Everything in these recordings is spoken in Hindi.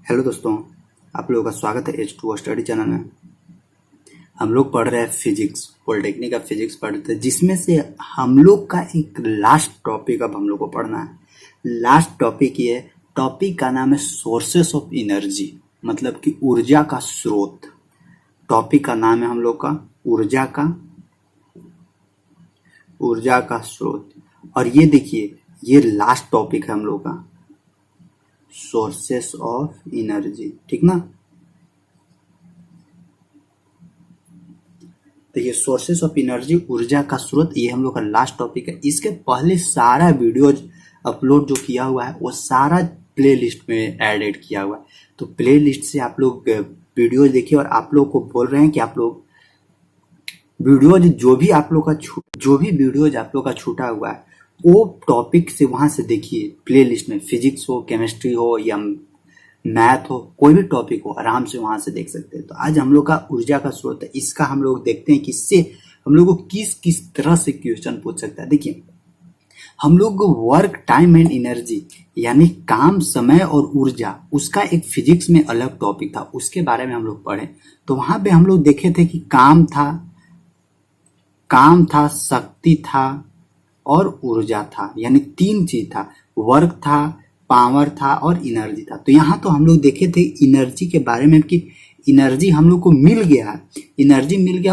हेलो दोस्तों, आप लोगों का स्वागत है H2O स्टडी चैनल में। हम लोग पढ़ रहे हैं फिजिक्स, पॉलिटेक्निक का फिजिक्स पढ़ रहे थे, जिसमें से हम लोग का एक लास्ट टॉपिक अब हम लोग को पढ़ना है। लास्ट टॉपिक ये टॉपिक का नाम है सोर्सेस ऑफ एनर्जी, मतलब कि ऊर्जा का स्रोत। टॉपिक का नाम है हम लोग का ऊर्जा का स्रोत। और ये देखिए, ये लास्ट टॉपिक है हम लोग का, सोर्सेस ऑफ एनर्जी, ठीक ना। तो ये सोर्सेस ऑफ एनर्जी, ऊर्जा का स्रोत, ये हम लोग का लास्ट टॉपिक है। इसके पहले सारा वीडियोज अपलोड जो किया हुआ है वो सारा प्लेलिस्ट में एडेड किया हुआ है। तो प्लेलिस्ट से आप लोग वीडियोज देखिए, और आप लोग को बोल रहे हैं कि आप लोग वीडियोज जो भी वीडियोज आप लोग का छूटा हुआ है वो टॉपिक से वहां से देखिए। प्लेलिस्ट में फिजिक्स हो, केमिस्ट्री हो या मैथ हो, कोई भी टॉपिक हो, आराम से वहां से देख सकते हैं। तो आज हम लोग का ऊर्जा का स्रोत है, इसका हम लोग देखते हैं कि इससे हम लोग को किस किस तरह से क्वेश्चन पूछ सकता है। देखिए, हम लोग वर्क, टाइम एंड एनर्जी, यानी काम, समय और ऊर्जा, उसका एक फिजिक्स में अलग टॉपिक था, उसके बारे में हम लोग पढ़े। तो वहां पे हम लोग देखे थे कि काम था, शक्ति था और ऊर्जा था, यानी तीन चीज था। वर्क था, पावर था और एनर्जी था। तो यहाँ तो हम लोग देखे थे एनर्जी के बारे में कि एनर्जी हम लोग को मिल गया,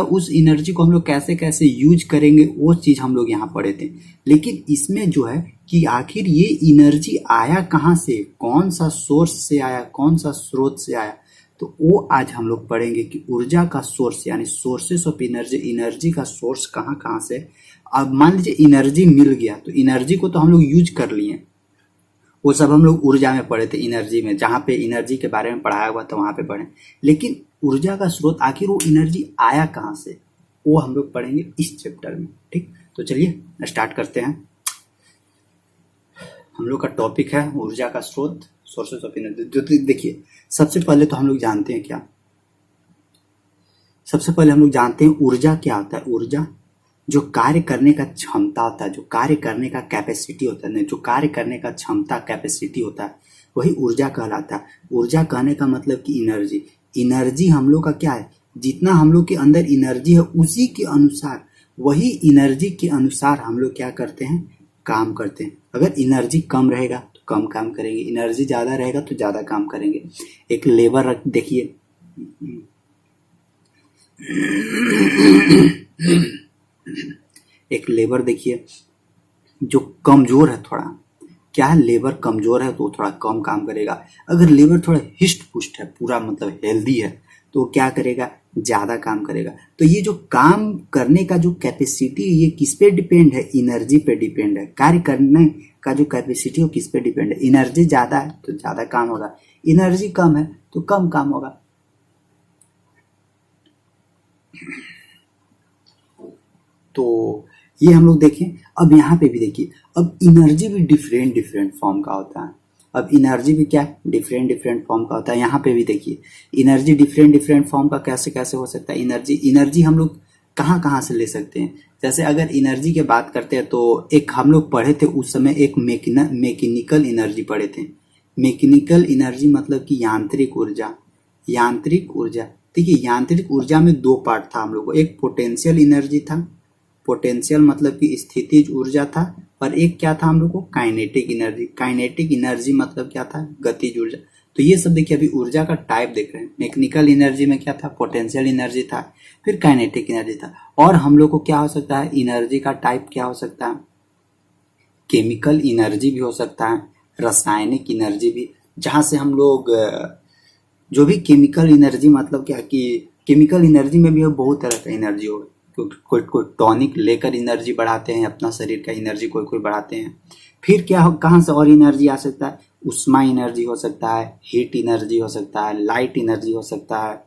उस एनर्जी को हम लोग कैसे कैसे यूज करेंगे वो चीज हम लोग यहाँ पढ़े थे। लेकिन इसमें जो है कि आखिर ये एनर्जी आया कहाँ से, कौन सा सोर्स से आया, कौन सा स्रोत से आया, तो वो आज हम लोग पढ़ेंगे कि ऊर्जा का सोर्स यानी सोर्सेस ऑफ एनर्जी, एनर्जी का सोर्स कहाँ कहाँ से। अब मान लीजिए एनर्जी मिल गया, तो एनर्जी को तो हम लोग यूज कर लिए, वो सब हम लोग ऊर्जा में पढ़े थे, एनर्जी में, जहाँ पे एनर्जी के बारे में पढ़ाया हुआ था वहां पे पढ़े। लेकिन ऊर्जा का स्रोत, आखिर वो एनर्जी आया कहाँ से, वो हम लोग पढ़ेंगे इस चैप्टर में। ठीक, तो चलिए स्टार्ट करते हैं। हम लोग का टॉपिक है ऊर्जा का स्रोत, सोर्सेस ऑफ एनर्जी। तो देखिए, सबसे पहले तो हम लोग जानते हैं ऊर्जा क्या होता है। ऊर्जा जो कार्य करने का क्षमता होता है, जो कार्य करने का कैपेसिटी होता है, जो कार्य करने का क्षमता कैपेसिटी होता है, वही ऊर्जा कहलाता है। ऊर्जा कहने का मतलब कि एनर्जी हम लोग का क्या है, जितना हम लोग के अंदर एनर्जी है उसी के अनुसार, वही एनर्जी के अनुसार हम लोग क्या करते हैं, काम करते हैं। अगर एनर्जी कम रहेगा तो कम काम करेंगे, एनर्जी ज्यादा रहेगा तो ज्यादा काम करेंगे। एक लेबर देखिए, एक लेबर देखिए जो कमजोर है, थोड़ा क्या है, लेबर कमजोर है तो थोड़ा कम काम करेगा। अगर लेबर थोड़ा हिस्ट पुष्ट है, पूरा मतलब हेल्दी है, तो वो क्या करेगा, ज्यादा काम करेगा। तो ये जो काम करने का जो कैपेसिटी, ये किस पे डिपेंड है, एनर्जी पे डिपेंड है। कार्य करने का जो कैपेसिटी हो किस पे डिपेंड है, एनर्जी ज्यादा है तो ज्यादा काम होगा, एनर्जी कम है तो कम काम होगा। तो ये हम लोग देखें। अब यहाँ पे भी देखिए, अब एनर्जी भी डिफरेंट फॉर्म का होता है। अब एनर्जी भी क्या, डिफरेंट फॉर्म का होता है। यहाँ पे भी देखिए, एनर्जी डिफरेंट फॉर्म का कैसे कैसे हो सकता है। एनर्जी हम लोग कहाँ कहाँ से ले सकते हैं। जैसे अगर एनर्जी की बात करते हैं तो एक हम लोग पढ़े थे उस समय, एक मैकेनिकल एनर्जी पढ़े थे। मैकेनिकल एनर्जी मतलब कि यांत्रिक ऊर्जा। देखिए, यांत्रिक ऊर्जा में दो पार्ट था हम लोग को, एक पोटेंशियल एनर्जी था, पोटेंशियल मतलब कि स्थितिज ऊर्जा था, और एक क्या था हम लोग को, काइनेटिक एनर्जी मतलब क्या था, गतिज ऊर्जा। तो ये सब देखिए, अभी ऊर्जा का टाइप देख रहे हैं। मैकेनिकल एनर्जी में क्या था, पोटेंशियल एनर्जी था, फिर काइनेटिक एनर्जी था। और हम लोग को क्या हो सकता है, एनर्जी का टाइप क्या हो सकता है, केमिकल एनर्जी भी हो सकता है, रासायनिक एनर्जी भी, जहां से हम लोग जो भी केमिकल एनर्जी मतलब क्या कि केमिकल एनर्जी में भी बहुत तरह का एनर्जी होगा। कोई टॉनिक लेकर एनर्जी बढ़ाते हैं, अपना शरीर का एनर्जी कोई बढ़ाते हैं। फिर क्या, कहाँ से और एनर्जी आ सकता है, उष्मा एनर्जी हो सकता है, हीट एनर्जी हो सकता है, लाइट एनर्जी हो सकता है,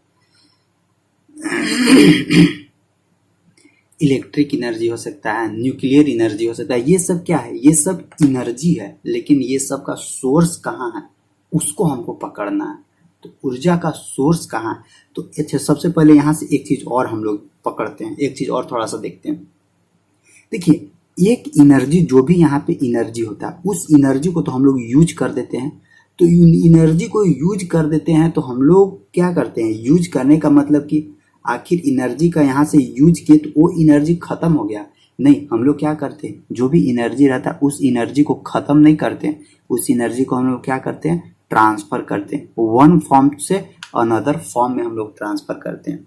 इलेक्ट्रिक एनर्जी हो सकता है, न्यूक्लियर एनर्जी हो सकता है। ये सब क्या है, ये सब एनर्जी है, लेकिन ये सब का सोर्स कहाँ है उसको हमको पकड़ना है। तो ऊर्जा का सोर्स कहाँ है, तो अच्छा, सबसे पहले यहाँ से एक चीज और हम लोग पकड़ते हैं, एक चीज और थोड़ा सा देखते हैं। देखिए, एक एनर्जी, जो भी यहाँ पे एनर्जी होता है, उस एनर्जी को तो हम लोग यूज कर देते हैं, तो एनर्जी को यूज कर देते हैं। तो हम लोग क्या करते हैं, यूज करने का मतलब कि आखिर एनर्जी का यहाँ से यूज किए तो वो एनर्जी खत्म हो गया, नहीं। हम लोग क्या करते हैं, जो भी एनर्जी रहता है उस एनर्जी को खत्म नहीं करते हैं, उस एनर्जी को हम लोग क्या करते हैं, ट्रांसफर करते हैं, वन फॉर्म से अनदर फॉर्म में हम लोग ट्रांसफर करते हैं।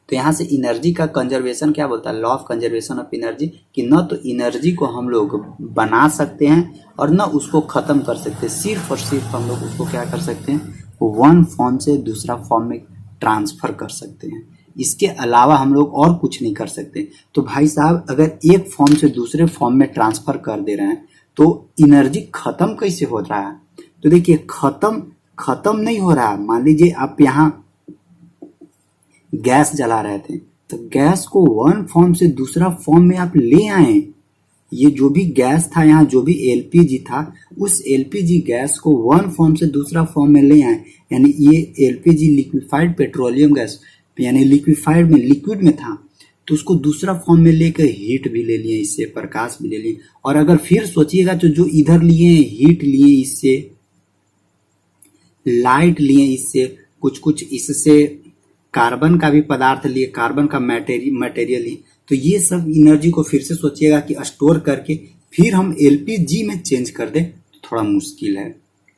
तो यहाँ से एनर्जी का कंजर्वेशन क्या बोलता है, law of conservation of energy, कि न तो एनर्जी को हम लोग बना सकते हैं और न उसको खत्म कर सकते हैं, सिर्फ और सिर्फ हम लोग उसको क्या कर सकते हैं, वन फॉर्म से दूसरा फॉर्म में ट्रांसफर कर सकते हैं। इसके अलावा हम लोग और कुछ नहीं कर सकते। तो भाई साहब, अगर एक फॉर्म से दूसरे फॉर्म में ट्रांसफर कर दे रहे हैं तो एनर्जी खत्म कैसे हो रहा है, तो देखिए खत्म नहीं हो रहा है। मान लीजिए आप यहाँ गैस जला रहे थे, तो गैस को वन फॉर्म से दूसरा फॉर्म में आप ले आए, ये जो भी गैस था, यहाँ जो भी एलपीजी था, उस एलपीजी गैस को वन फॉर्म से दूसरा फॉर्म में ले आए, यानी ये एलपीजी लिक्विफाइड पेट्रोलियम गैस, यानी लिक्विफाइड में, लिक्विड में था, तो उसको दूसरा फॉर्म में लेकर हीट भी ले लिए, इससे प्रकाश भी ले लिए। और अगर फिर सोचिएगा तो जो इधर लिए हीट लिए, इससे लाइट लिए, इससे कुछ इससे कार्बन का भी पदार्थ लिए, कार्बन का मटेरियल लिए, तो ये सब एनर्जी को फिर से सोचिएगा कि स्टोर करके फिर हम एलपीजी में चेंज कर दें, तो थोड़ा मुश्किल है,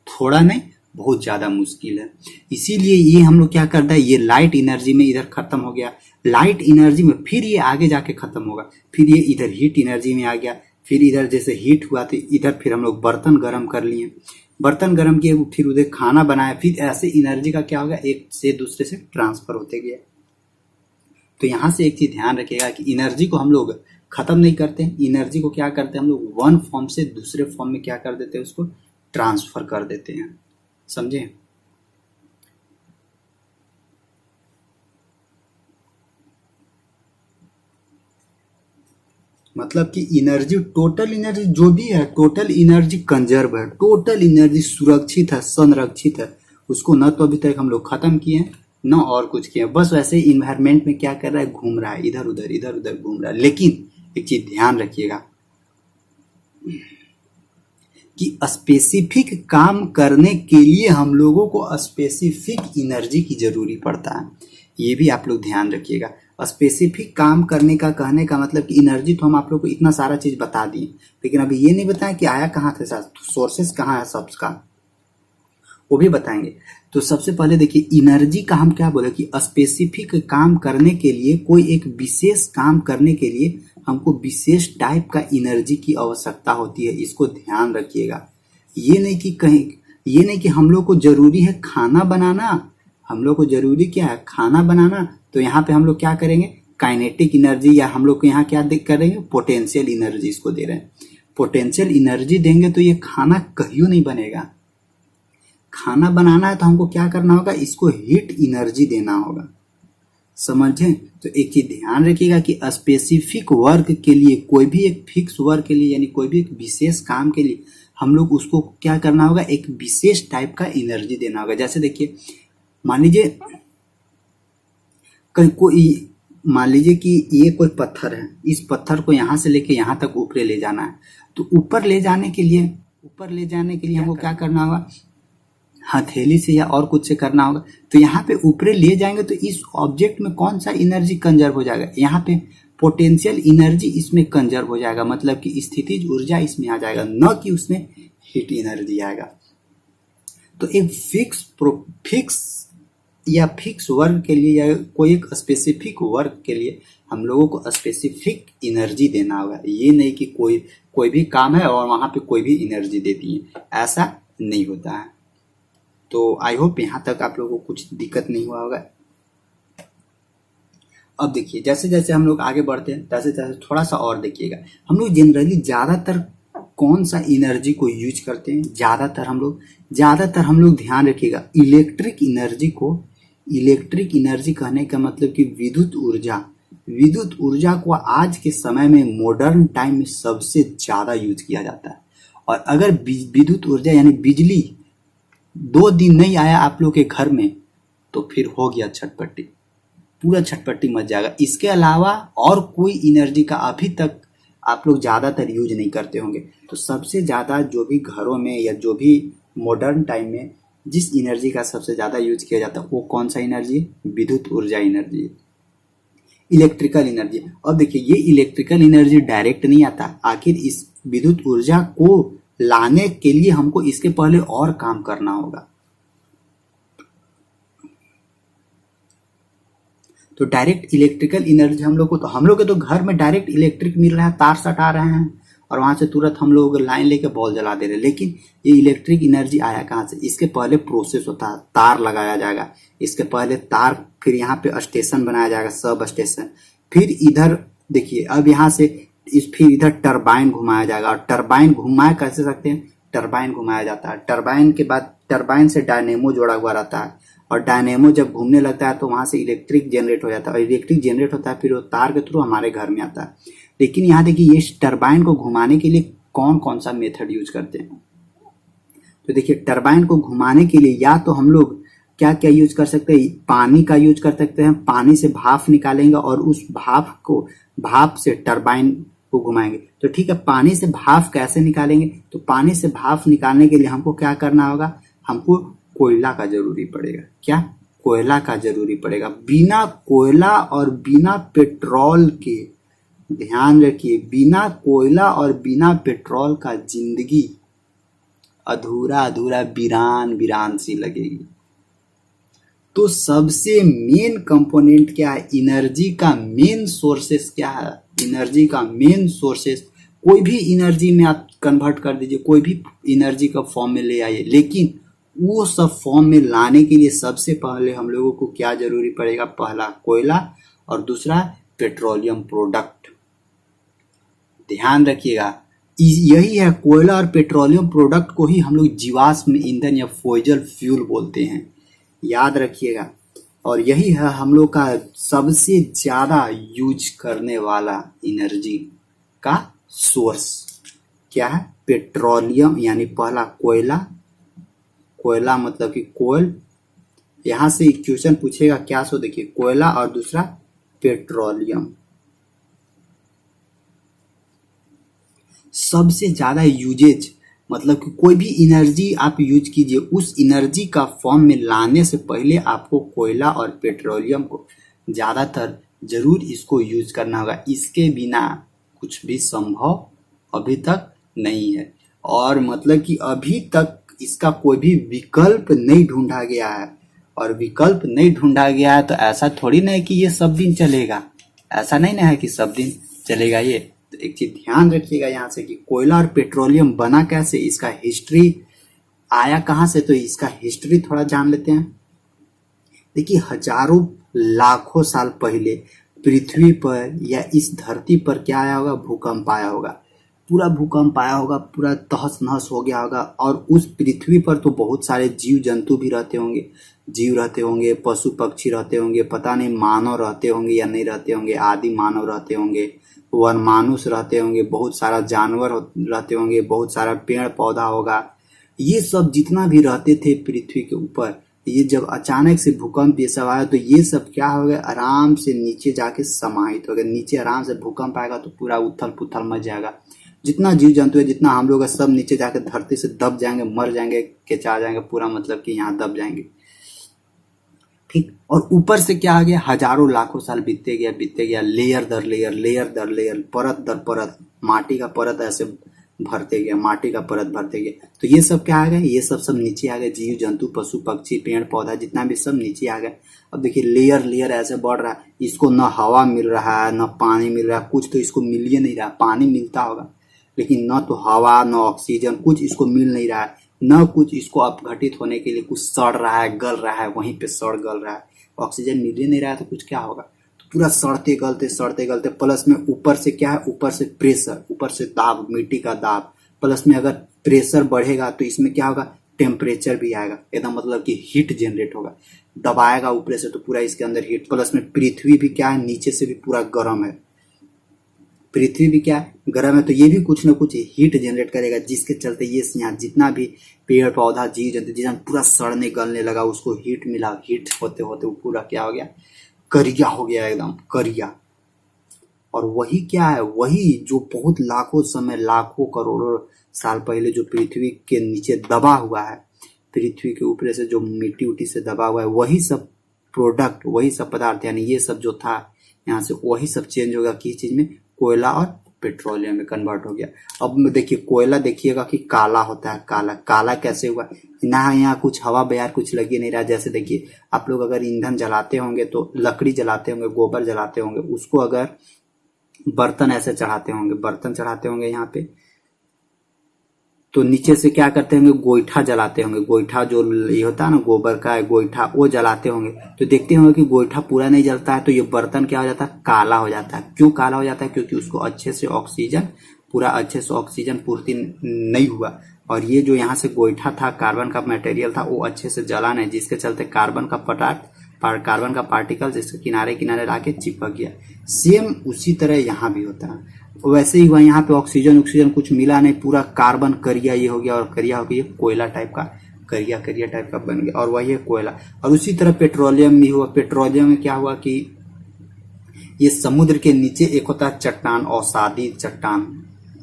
थोड़ा नहीं बहुत ज़्यादा मुश्किल है। इसीलिए ये हम लोग क्या करता है, ये लाइट एनर्जी में इधर खत्म हो गया, लाइट एनर्जी में फिर ये आगे जाके खत्म होगा, फिर ये इधर हीट एनर्जी में आ गया, फिर इधर जैसे हीट हुआ तो इधर फिर हम लोग बर्तन गर्म कर लिए, बर्तन गर्म किए, फिर उधर खाना बनाया, फिर ऐसे एनर्जी का क्या होगा, एक से दूसरे से ट्रांसफर होते गया। तो यहाँ से एक चीज ध्यान रखिएगा कि एनर्जी को हम लोग खत्म नहीं करते, एनर्जी को क्या करते हैं हम लोग, वन फॉर्म से दूसरे फॉर्म में क्या कर देते हैं, उसको ट्रांसफर कर देते हैं, समझे। मतलब कि एनर्जी, टोटल एनर्जी जो भी है, टोटल एनर्जी कंजर्व है, टोटल एनर्जी सुरक्षित है, संरक्षित है, उसको न तो अभी तक हम लोग खत्म किए हैं न और कुछ किए, बस वैसे ही इन्वायरमेंट में क्या कर रहा है, घूम रहा है, इधर उधर घूम रहा है। लेकिन एक चीज ध्यान रखिएगा कि स्पेसिफिक काम करने के लिए हम लोगों को स्पेसिफिक एनर्जी की जरूरी पड़ता है, ये भी आप लोग ध्यान रखिएगा। स्पेसिफिक काम करने का कहने का मतलब कि एनर्जी तो हम आप लोग को इतना सारा चीज बता दिए, लेकिन अभी ये नहीं बताया कि आया कहाँ से, सोर्सेस कहाँ है सबका, वो भी बताएंगे। तो सबसे पहले देखिए एनर्जी का हम क्या बोले कि स्पेसिफिक काम करने के लिए, कोई एक विशेष काम करने के लिए हमको विशेष टाइप का एनर्जी की आवश्यकता होती है, इसको ध्यान रखिएगा। ये नहीं कि हम लोग को जरूरी है खाना बनाना, हम लोग को जरूरी क्या है, खाना बनाना, तो यहाँ पे हम लोग क्या करेंगे, काइनेटिक एनर्जी, या हम लोग को यहाँ क्या करेंगे, पोटेंशियल एनर्जी इसको दे रहे हैं। पोटेंशियल एनर्जी देंगे तो ये खाना कहीं नहीं बनेगा। खाना बनाना है तो हमको क्या करना होगा, इसको हीट एनर्जी देना होगा, समझे। तो एक चीज ध्यान रखिएगा कि स्पेसिफिक वर्क के लिए, कोई भी एक फिक्स वर्क के लिए, यानी कोई भी एक विशेष काम के लिए हम लोग उसको क्या करना होगा, एक विशेष टाइप का एनर्जी देना होगा। जैसे देखिए, मान लीजिए मान लीजिए कि ये कोई पत्थर है, इस पत्थर को यहाँ से लेके यहाँ तक ऊपर ले जाना है, तो ऊपर ले जाने के लिए हमको क्या करना होगा, हथेली से या और कुछ से करना होगा। तो यहाँ पे ऊपर ले जाएंगे तो इस ऑब्जेक्ट में कौन सा एनर्जी कंजर्व हो जाएगा, यहाँ पे पोटेंशियल एनर्जी इसमें कंजर्व हो जाएगा, मतलब कि स्थितिज ऊर्जा इसमें आ जाएगा, न कि उसमें हीट एनर्जी आएगा। तो एक फिक्स वर्क के लिए या कोई एक स्पेसिफिक वर्क के लिए हम लोगों को स्पेसिफिक एनर्जी देना होगा। ये नहीं कि कोई भी काम है और वहां पे कोई भी एनर्जी दे दिए, ऐसा नहीं होता है। तो आई होप यहाँ तक आप लोगों को कुछ दिक्कत नहीं हुआ होगा। अब देखिए, जैसे जैसे हम लोग आगे बढ़ते हैं तैसे तैसे थोड़ा सा और देखिएगा, हम लोग जनरली ज्यादातर कौन सा एनर्जी को यूज करते हैं, ज्यादातर हम लोग ध्यान रखिएगा, इलेक्ट्रिक एनर्जी कहने का मतलब कि विद्युत ऊर्जा को आज के समय में मॉडर्न टाइम में सबसे ज्यादा यूज किया जाता है। और अगर विद्युत ऊर्जा यानी बिजली 2 दिन नहीं आया आप लोग के घर में तो फिर हो गया छटपटी, पूरा छटपटी मच जाएगा। इसके अलावा और कोई एनर्जी का अभी तक आप लोग ज्यादातर यूज नहीं करते होंगे। तो सबसे ज्यादा जो भी घरों में या जो भी मॉडर्न टाइम में जिस एनर्जी का सबसे ज़्यादा यूज किया जाता है वो कौन सा एनर्जी है? विद्युत ऊर्जा एनर्जी, इलेक्ट्रिकल एनर्जी। अब देखिए ये इलेक्ट्रिकल एनर्जी डायरेक्ट नहीं आता, आखिर इस विद्युत ऊर्जा को लाने के लिए हमको इसके पहले और काम करना होगा। तो डायरेक्ट इलेक्ट्रिकल एनर्जी हम लोग के तो घर में डायरेक्ट इलेक्ट्रिक मिल रहा है, तार सटा रहे हैं और वहां से तुरंत हम लोग लाइन लेके बॉल जला दे रहे हैं। लेकिन ये इलेक्ट्रिक एनर्जी आया कहाँ से? इसके पहले प्रोसेस होता है, तार लगाया जाएगा, इसके पहले तार, फिर यहाँ पे स्टेशन बनाया जाएगा, सब स्टेशन, फिर इधर देखिए अब यहाँ से फिर इधर टरबाइन घुमाया जाएगा। और टरबाइन घुमाए कैसे सकते हैं? टरबाइन घुमाया जाता है, टरबाइन के बाद टरबाइन से डायनेमो जोड़ा हुआ रहता है और डायनेमो जब घूमने लगता है तो वहां से इलेक्ट्रिक जनरेट हो जाता है और इलेक्ट्रिक जनरेट होता है फिर वो तार के थ्रू हमारे घर में आता है। लेकिन यहाँ देखिए ये टरबाइन को घुमाने के लिए कौन कौन सा मेथड यूज करते हैं? तो देखिए टरबाइन को घुमाने के लिए या तो हम लोग क्या क्या यूज कर सकते हैं? पानी का यूज कर सकते हैं, पानी से भाप निकालेंगे और उस भाप से टरबाइन को घुमाएंगे। तो ठीक है, पानी से भाप कैसे निकालेंगे? तो पानी से भाप निकालने के लिए हमको क्या करना होगा? हमको कोयला का जरूरी पड़ेगा। क्या? कोयला का जरूरी पड़ेगा। बिना कोयला और बिना पेट्रोल के, ध्यान रखिए, बिना कोयला और बिना पेट्रोल का जिंदगी अधूरा अधूरा वीरान वीरान सी लगेगी। तो सबसे मेन कंपोनेंट क्या है? एनर्जी का मेन सोर्सेस क्या है? एनर्जी का मेन सोर्सेस कोई भी एनर्जी में आप कन्वर्ट कर दीजिए, कोई भी एनर्जी का फॉर्म में ले आइए, लेकिन वो सब फॉर्म में लाने के लिए सबसे पहले हम लोगों को क्या जरूरी पड़ेगा? पहला कोयला और दूसरा पेट्रोलियम प्रोडक्ट। ध्यान रखिएगा, यही है, कोयला और पेट्रोलियम प्रोडक्ट को ही हम लोग जीवाश्म ईंधन या फोसिल फ्यूल बोलते हैं, याद रखिएगा। और यही है हम लोग का सबसे ज्यादा यूज करने वाला एनर्जी का सोर्स। क्या है? पेट्रोलियम, यानी पहला कोयला, कोयला मतलब कि कोयल, यहां से क्वेश्चन पूछेगा क्या? सो देखिए कोयला और दूसरा पेट्रोलियम। सबसे ज्यादा यूजेज मतलब कि कोई भी एनर्जी आप यूज कीजिए, उस एनर्जी का फॉर्म में लाने से पहले आपको कोयला और पेट्रोलियम को ज्यादातर जरूर इसको यूज करना होगा। इसके बिना कुछ भी संभव अभी तक नहीं है, और मतलब कि अभी तक इसका कोई भी विकल्प नहीं ढूंढा गया है। और विकल्प नहीं ढूंढा गया है तो ऐसा थोड़ी ना है कि ये सब दिन चलेगा, ऐसा नहीं ना है कि सब दिन चलेगा ये। तो एक चीज ध्यान रखिएगा यहाँ से कि कोयला और पेट्रोलियम बना कैसे, इसका हिस्ट्री आया कहाँ से, तो इसका हिस्ट्री थोड़ा जान लेते हैं। देखिए हजारों लाखों साल पहले पृथ्वी पर या इस धरती पर क्या आया होगा? भूकंप आया होगा, पूरा भूकंप आया होगा, पूरा तहस नहस हो गया होगा। और उस पृथ्वी पर तो बहुत सारे जीव जंतु भी रहते होंगे, जीव रहते होंगे, पशु पक्षी रहते होंगे, पता नहीं मानव रहते होंगे या नहीं रहते होंगे, आदि मानव रहते होंगे, वन मानुष रहते होंगे, बहुत सारा जानवर रहते होंगे, बहुत सारा पेड़ पौधा होगा। ये सब जितना भी रहते थे पृथ्वी के ऊपर, ये जब अचानक से भूकंप ये सब आया तो ये सब क्या हो गया? आराम से नीचे जाके समाहित हो गया। नीचे आराम से भूकंप आएगा तो पूरा उथल पुथल मच जाएगा, जितना जीव जंतु है, जितना हम लोग है, सब नीचे जाके धरती से दब जाएंगे, मर जाएंगे, केचा जाएंगे, पूरा मतलब कि यहाँ दब जाएंगे। ठीक, और ऊपर से क्या आ गया? हजारों लाखों साल बीतते गया, लेयर दर लेयर, लेयर दर लेयर, परत दर परत, माटी का परत ऐसे भरते गया, माटी का परत भरते गया। तो ये सब क्या आ गया? ये सब नीचे आ गए, जीव जंतु पशु पक्षी पेड़ पौधा जितना भी सब नीचे आ गए। अब देखिए लेयर लेयर ऐसे बढ़ रहा है, इसको न हवा मिल रहा है न पानी मिल रहा है, कुछ तो इसको मिल ही नहीं रहा। पानी मिलता होगा लेकिन न तो हवा न ऑक्सीजन, कुछ इसको मिल नहीं रहा है, न कुछ इसको अपघटित होने के लिए कुछ सड़ रहा है, गल रहा है, वहीं पे सड़ गल रहा है। ऑक्सीजन मिल ही नहीं रहा है तो कुछ क्या होगा? तो पूरा सड़ते गलते प्लस में ऊपर से क्या है? ऊपर से प्रेशर, ऊपर से दाब, मिट्टी का दाब, प्लस में अगर प्रेशर बढ़ेगा तो इसमें क्या होगा? टेम्परेचर भी आएगा, एकदम मतलब कि हीट जनरेट होगा। दबाएगा ऊपर से तो पूरा इसके अंदर हीट, प्लस में पृथ्वी भी क्या है? नीचे से भी पूरा गर्म है, पृथ्वी भी क्या है? गर्म है। तो ये भी कुछ ना कुछ हीट जनरेट करेगा, जिसके चलते ये यहाँ जितना भी पेड़ पौधा जीव जंतु जितना पूरा सड़ने गलने लगा, उसको हीट मिला, हीट होते होते वो पूरा क्या हो गया? करिया हो गया, एकदम करिया। और वही क्या है, वही जो बहुत लाखों समय, लाखों करोड़ों साल पहले जो पृथ्वी के नीचे दबा हुआ है, पृथ्वी के ऊपर से जो मिट्टी उट्टी से दबा हुआ है, वही सब प्रोडक्ट, वही सब पदार्थ, यानी ये सब जो था यहाँ से वही सब चेंज होगा किस चीज में, कोयला और पेट्रोलियम में कन्वर्ट हो गया। अब देखिए कोयला देखिएगा कि काला होता है, काला काला कैसे हुआ, ना यहाँ कुछ हवा बयार कुछ लगी नहीं रहा। जैसे देखिए आप लोग अगर ईंधन जलाते होंगे तो लकड़ी जलाते होंगे, गोबर जलाते होंगे, उसको अगर बर्तन ऐसे चढ़ाते होंगे, बर्तन चढ़ाते होंगे यहाँ पे, तो नीचे से क्या करते होंगे, गोईठा जलाते होंगे, गोईठा जो ये होता है ना गोबर का गोईठा, वो जलाते होंगे, तो देखते होंगे कि गोईठा पूरा नहीं जलता है, तो ये बर्तन क्या हो जाता है, काला हो जाता है। क्यों काला हो जाता है, क्योंकि उसको अच्छे से ऑक्सीजन, पूरा अच्छे से ऑक्सीजन पूर्ति नहीं हुआ, और ये जो यहाँ से गोईठा था, कार्बन का मटेरियल था, वो अच्छे से जला नहीं, जिसके चलते कार्बन का कार्बन का पार्टिकल जिसके किनारे किनारे लाके चिपक गया। सेम उसी तरह यहाँ भी होता है, वैसे ही हुआ, यहाँ पे ऑक्सीजन कुछ मिला नहीं, पूरा कार्बन करिया ये हो गया, और करिया हो गया कोयला टाइप का, करिया टाइप का बन गया, और वही है कोयला। और उसी तरह पेट्रोलियम भी हुआ। पेट्रोलियम में क्या हुआ कि ये समुद्र के नीचे एक होता है चट्टान,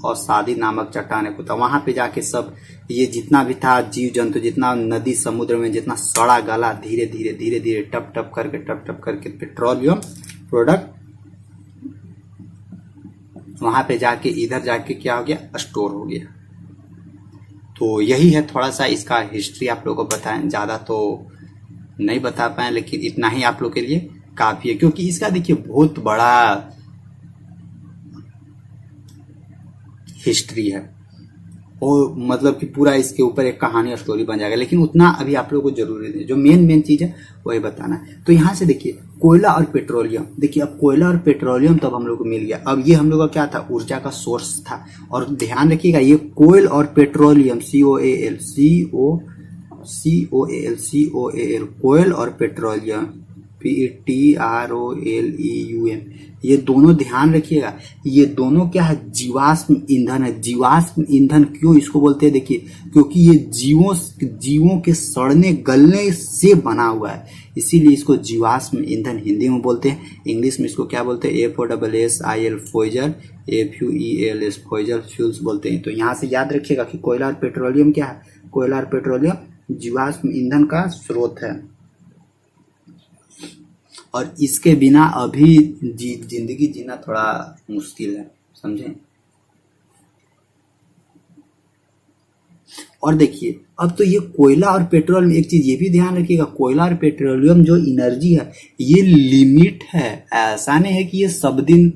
औसादी नामक चट्टान एक होता है, वहां पे जाके सब ये जितना भी था जीव जंतु, जितना नदी समुद्र में जितना सड़ा गला, धीरे धीरे टप टप करके पेट्रोलियम प्रोडक्ट वहां पे जाके इधर जाके क्या हो गया, स्टोर हो गया। तो यही है, थोड़ा सा इसका हिस्ट्री आप लोगों को बताएं, ज्यादा तो नहीं बता पाए, लेकिन इतना ही आप लोग के लिए काफी है, क्योंकि इसका देखिए बहुत बड़ा हिस्ट्री है, और मतलब कि पूरा इसके ऊपर एक कहानी और स्टोरी बन जाएगा, लेकिन उतना अभी आप लोगों को जरूरी नहीं, जो मेन चीज है वही बताना है। तो यहाँ से देखिए कोयला और पेट्रोलियम, देखिए अब कोयला और पेट्रोलियम तब हम लोग को मिल गया। अब ये हम लोग का क्या था, ऊर्जा का सोर्स था। और ध्यान रखिएगा ये कोयल और पेट्रोलियम, COAL, कोयल और पेट्रोलियम, PETROLEUM, ये दोनों ध्यान रखिएगा, ये दोनों क्या है, जीवाश्म ईंधन है। जीवाश्म ईंधन क्यों इसको बोलते हैं, देखिए क्योंकि ये जीवों के सड़ने गलने से बना हुआ है, इसीलिए इसको जीवाश्म ईंधन हिंदी में बोलते हैं। इंग्लिश में इसको क्या बोलते हैं, FOSSIL फोइजर, FUELS फोइजर फ्यूल्स बोलते हैं। तो यहाँ से याद रखिएगा कि कोयला और पेट्रोलियम क्या है, कोयला और पेट्रोलियम जीवाश्म ईंधन का स्रोत है, और इसके बिना अभी जिंदगी जीना थोड़ा मुश्किल है, समझे। और देखिए अब तो ये कोयला और पेट्रोलियम, एक चीज ये भी ध्यान रखिएगा, कोयला और पेट्रोलियम जो एनर्जी है ये लिमिट है, ऐसा नहीं है कि ये सब दिन,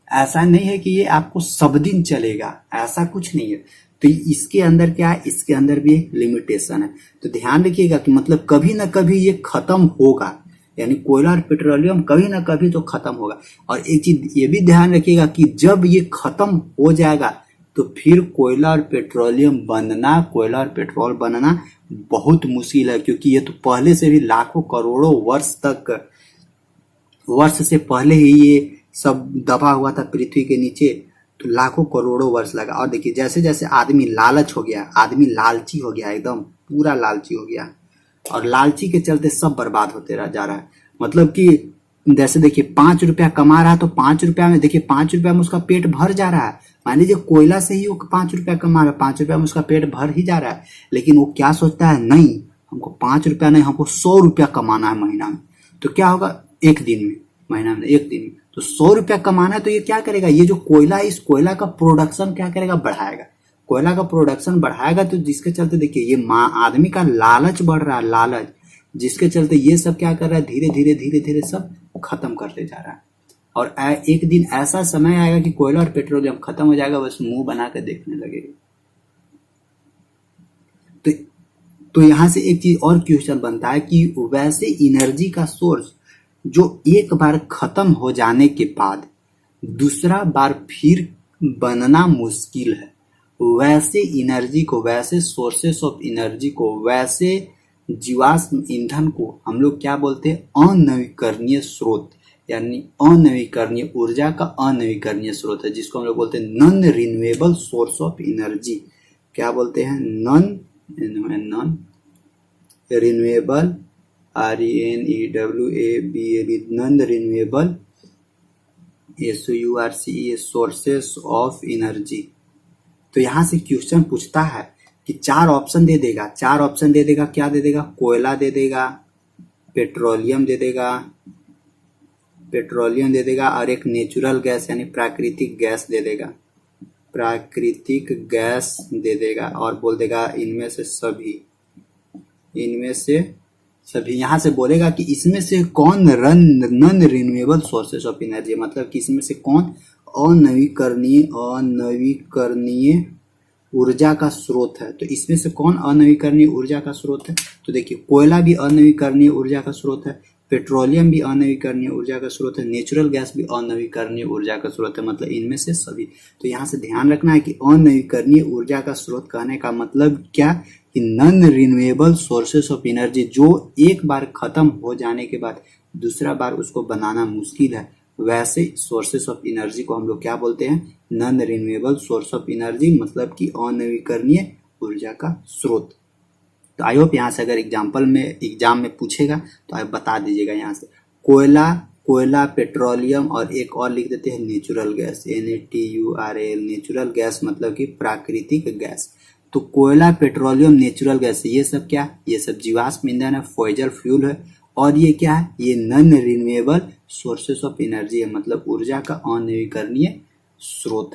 ऐसा नहीं है कि ये आपको सब दिन चलेगा, ऐसा कुछ नहीं है। तो इसके अंदर क्या है, इसके अंदर भी एक लिमिटेशन है। तो ध्यान रखिएगा कि मतलब कभी ना कभी ये खत्म होगा, यानी कोयला और पेट्रोलियम कभी ना कभी तो खत्म होगा। और एक चीज ये भी ध्यान रखिएगा कि जब ये खत्म हो जाएगा तो फिर कोयला और पेट्रोलियम बनना, कोयला और पेट्रोल बनना बहुत मुश्किल है, क्योंकि ये तो पहले से भी लाखों करोड़ों वर्ष से पहले ही ये सब दबा हुआ था पृथ्वी के नीचे, तो लाखों करोड़ों वर्ष लगा। और देखिए जैसे जैसे आदमी लालच हो गया, आदमी लालची हो गया, एकदम पूरा लालची हो गया, और लालची के चलते सब बर्बाद होते जा रहा है। मतलब कि जैसे देखिए 5 रुपया कमा रहा है, तो 5 रुपया में देखिए 5 रुपया में उसका पेट भर जा रहा है। मान लीजिए कोयला से ही वो 5 रुपया कमा रहा है, 5 रुपया में उसका पेट भर ही जा रहा है, लेकिन वो क्या सोचता है, नहीं हमको 5 रुपया नहीं, हमको 100 रुपया कमाना है महीना में। तो क्या होगा, एक दिन में, महीना में, एक दिन में, तो 100 रुपया कमाना है, तो ये क्या करेगा, ये जो कोयला है, इस कोयला का प्रोडक्शन क्या करेगा, बढ़ाएगा। कोयला का प्रोडक्शन बढ़ाएगा, तो जिसके चलते देखिए ये आदमी का लालच बढ़ रहा है, लालच, जिसके चलते ये सब क्या कर रहा है, धीरे धीरे सब खत्म करते जा रहा है। और एक दिन ऐसा समय आएगा कि कोयला और पेट्रोलियम खत्म हो जाएगा, बस मुंह बना कर देखने लगेगा। तो यहां से एक चीज और क्वेश्चन बनता है कि वैसे एनर्जी का सोर्स जो एक बार खत्म हो जाने के बाद दूसरा बार फिर बनना मुश्किल है, वैसे एनर्जी को, वैसे सोर्सेस ऑफ एनर्जी को, वैसे जीवाश्म ईंधन को हम लोग क्या बोलते हैं, अनवीकरणीय स्रोत, यानी अनवीकरणीय ऊर्जा का अनवीकरणीय स्रोत है, जिसको हम लोग बोलते हैं non renewable source of energy. क्या बोलते हैं, non renewable RENEWABLE non renewable SOURCE sources of energy. तो यहाँ से क्वेश्चन पूछता है कि चार ऑप्शन दे देगा, क्या दे देगा? कोयला दे देगा, पेट्रोलियम दे देगा और एक नेचुरल गैस यानी प्राकृतिक गैस दे देगा और बोल देगा इनमें से सभी यहाँ से बोलेगा कि इसमें से कौन non renewable sources of energy, मतलब कि इसमें से कौन अनवीकरणीय ऊर्जा का स्रोत है। तो इसमें से कौन अनवीकरणीय ऊर्जा का स्रोत है? तो देखिए कोयला भी अनवीकरणीय ऊर्जा का स्रोत है, पेट्रोलियम भी अनवीकरणीय ऊर्जा का स्रोत है, नेचुरल गैस भी अनवीकरणीय ऊर्जा का स्रोत है, मतलब इनमें से सभी। तो यहाँ से ध्यान रखना है कि अनवीकरणीय ऊर्जा का स्रोत कहने का मतलब क्या कि non renewable sources of energy, जो एक बार खत्म हो जाने के बाद दूसरा बार उसको बनाना मुश्किल है, वैसे सोर्सेस ऑफ एनर्जी को हम लोग क्या बोलते हैं? Non renewable source of energy, मतलब कि अनवीकरणीय ऊर्जा का स्रोत। तो आई होप यहाँ से अगर एग्जाम में पूछेगा तो आप बता दीजिएगा। यहाँ से कोयला, पेट्रोलियम और एक और लिख देते हैं natural gas, NATURAL, natural gas मतलब कि प्राकृतिक गैस। तो कोयला, पेट्रोलियम, नेचुरल गैस, ये सब क्या? ये सब जीवाश्म ईंधन है, फॉसिल फ्यूल है। और ये क्या है? ये non renewable sources of energy है, मतलब ऊर्जा का अनवीकरणीय स्रोत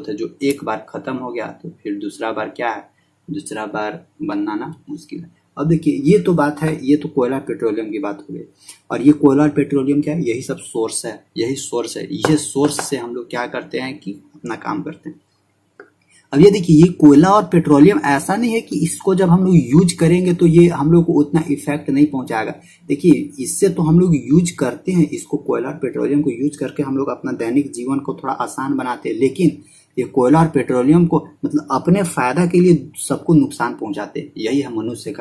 है, जो एक बार खत्म हो गया तो फिर दूसरा बार क्या है? दूसरा बार बनाना मुश्किल है। अब देखिए ये तो बात है, ये तो कोयला पेट्रोलियम की बात हो गई। और ये कोयला और पेट्रोलियम क्या है? यही सब सोर्स है, ये सोर्स से हम लोग क्या करते हैं कि अपना काम करते हैं। अब ये देखिए ये कोयला और पेट्रोलियम ऐसा नहीं है कि इसको जब हम लोग यूज करेंगे तो ये हम लोग को उतना इफेक्ट नहीं पहुंचाएगा। देखिए इससे तो हम लोग यूज करते हैं, इसको कोयला और पेट्रोलियम को यूज करके हम लोग अपना दैनिक जीवन को थोड़ा आसान बनाते हैं, लेकिन ये कोयला और पेट्रोलियम को मतलब अपने फायदा के लिए सबको नुकसान पहुंचाते हैं। यही है मनुष्य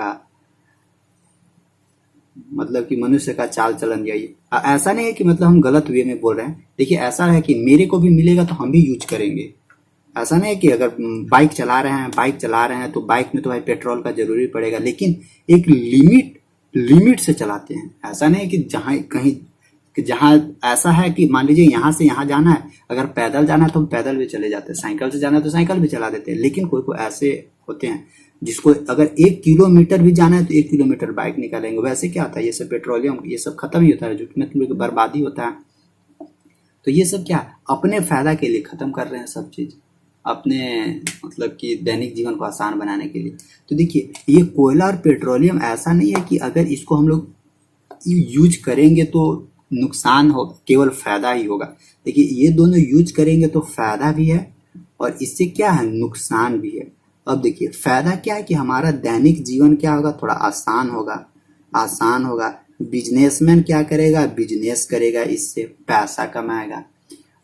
का चाल चलन यही। ऐसा नहीं है कि मतलब हम गलत वे में बोल रहे हैं। देखिए ऐसा है कि मेरे को भी मिलेगा तो हम भी यूज करेंगे। ऐसा नहीं है कि अगर बाइक चला रहे हैं तो बाइक में तो भाई पेट्रोल का जरूरी पड़ेगा, लेकिन एक लिमिट से चलाते हैं। ऐसा नहीं है कि जहाँ ऐसा है कि मान लीजिए यहाँ से यहाँ जाना है, अगर पैदल जाना है तो हम पैदल भी चले जाते हैं, साइकिल से जाना है तो साइकिल भी चला देते हैं। लेकिन कोई ऐसे होते हैं जिसको अगर 1 किलोमीटर भी जाना है तो 1 किलोमीटर बाइक निकालेंगे। वैसे क्या होता है, ये सब पेट्रोलियम ये सब खत्म ही होता है, जो कि मतलब बर्बादी होता है। तो ये सब क्या अपने फायदा के लिए खत्म कर रहे हैं सब चीज, अपने मतलब कि दैनिक जीवन को आसान बनाने के लिए। तो देखिए ये कोयला और पेट्रोलियम ऐसा नहीं है कि अगर इसको हम लोग यूज करेंगे तो नुकसान हो, केवल फायदा ही होगा। देखिए ये दोनों यूज करेंगे तो फायदा भी है और इससे क्या है, नुकसान भी है। अब देखिए फायदा क्या है कि हमारा दैनिक जीवन क्या होगा, थोड़ा आसान होगा। बिजनेसमैन क्या करेगा, बिजनेस करेगा, इससे पैसा कमाएगा।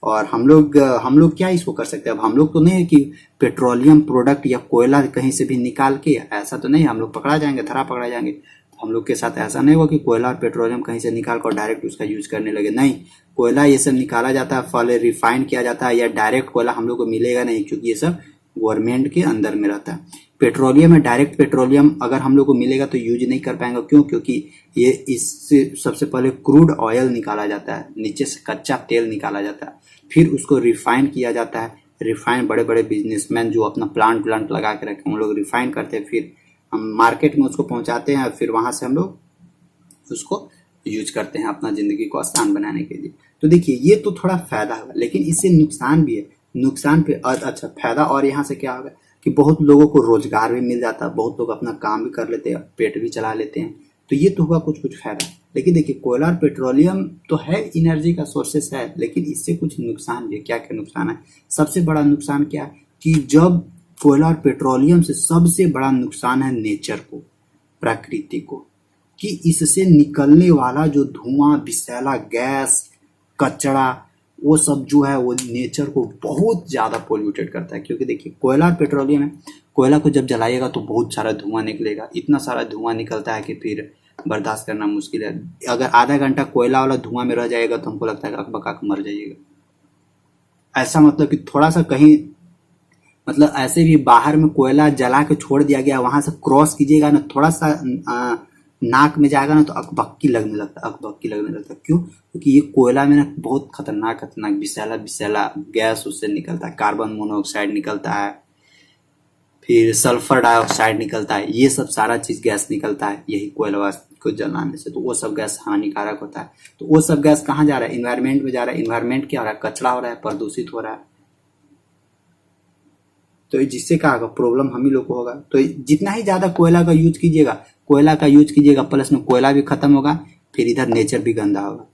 और हम लोग क्या इसको कर सकते हैं। अब हम लोग तो नहीं है कि पेट्रोलियम प्रोडक्ट या कोयला कहीं से भी निकाल के, ऐसा तो नहीं, हम लोग धरा पकड़ा जाएंगे। हम लोग के साथ ऐसा नहीं होगा कि कोयला और पेट्रोलियम कहीं से निकाल कर डायरेक्ट उसका यूज करने लगे। नहीं, कोयला ये सब निकाला जाता है, पहले रिफाइन किया जाता है, या डायरेक्ट कोयला हम लोग को मिलेगा नहीं, क्योंकि ये सब गवर्नमेंट के अंदर में रहता है। पेट्रोलियम है, डायरेक्ट पेट्रोलियम अगर हम लोग को मिलेगा तो यूज नहीं कर पाएंगे। क्यों? क्योंकि ये इससे सबसे पहले क्रूड ऑयल निकाला जाता है, नीचे से कच्चा तेल निकाला जाता है, फिर उसको रिफाइन किया जाता है। रिफाइन बड़े बड़े बिजनेसमैन जो अपना प्लांट लगा के रखे, हम लोग रिफाइन करते हैं, फिर हम मार्केट में उसको पहुंचाते हैं, फिर वहां से हम लोग उसको यूज करते हैं अपना जिंदगी को आसान बनाने के लिए। तो देखिए ये तो थोड़ा फायदा होगा, लेकिन इससे नुकसान भी है। नुकसान पे अच्छा फायदा और यहाँ से क्या होगा कि बहुत लोगों को रोजगार भी मिल जाता है, बहुत लोग अपना काम भी कर लेते हैं, पेट भी चला लेते हैं। तो ये तो होगा कुछ फायदा। लेकिन देखिए कोयला और पेट्रोलियम तो है, एनर्जी का सोर्सेस है, लेकिन इससे कुछ नुकसान भी है। क्या क्या नुकसान है? सबसे बड़ा नुकसान क्या है कि जब कोयला और पेट्रोलियम से सबसे बड़ा नुकसान है नेचर को, प्रकृति को, कि इससे निकलने वाला जो धुआं, विषैला गैस, कचरा, वो सब जो है वो नेचर को बहुत ज्यादा पोल्यूटेड करता है। क्योंकि देखिए कोयला और पेट्रोलियम है, कोयला को जब जलाइएगा तो बहुत सारा धुआं निकलेगा, इतना सारा धुआं निकलता है कि फिर बर्दाश्त करना मुश्किल है। अगर आधा घंटा कोयला वाला धुआं में रह जाएगा तो हमको लगता है अकबका मर जाइएगा। ऐसा मतलब कि थोड़ा सा कहीं मतलब ऐसे भी बाहर में कोयला जला के छोड़ दिया गया, वहां से क्रॉस कीजिएगा ना, थोड़ा सा नाक में जाएगा ना तो अकबक्की लगने लगता है, अकबक्की लगने लगता है। क्यों? क्योंकि ये कोयला में ना बहुत खतरनाक खतरनाक विषैला विषैला गैस उससे निकलता है, कार्बन मोनोऑक्साइड निकलता है, फिर सल्फर डाइऑक्साइड निकलता है, ये सब सारा चीज गैस निकलता है यही कोयला को जलाने से। तो वो सब गैस हानिकारक होता है। तो वो सब गैस कहाँ जा रहा है? इन्वायरमेंट में जा रहा है। इन्वायरमेंट क्या हो रहा है? कचरा हो रहा है, प्रदूषित हो रहा है। तो जिससे क्या होगा? प्रॉब्लम हम ही लोग को होगा। तो जितना ही ज्यादा कोयला का यूज कीजिएगा, कोयला का यूज कीजिएगा, प्लस में कोयला भी खत्म होगा, फिर इधर नेचर भी गंदा होगा।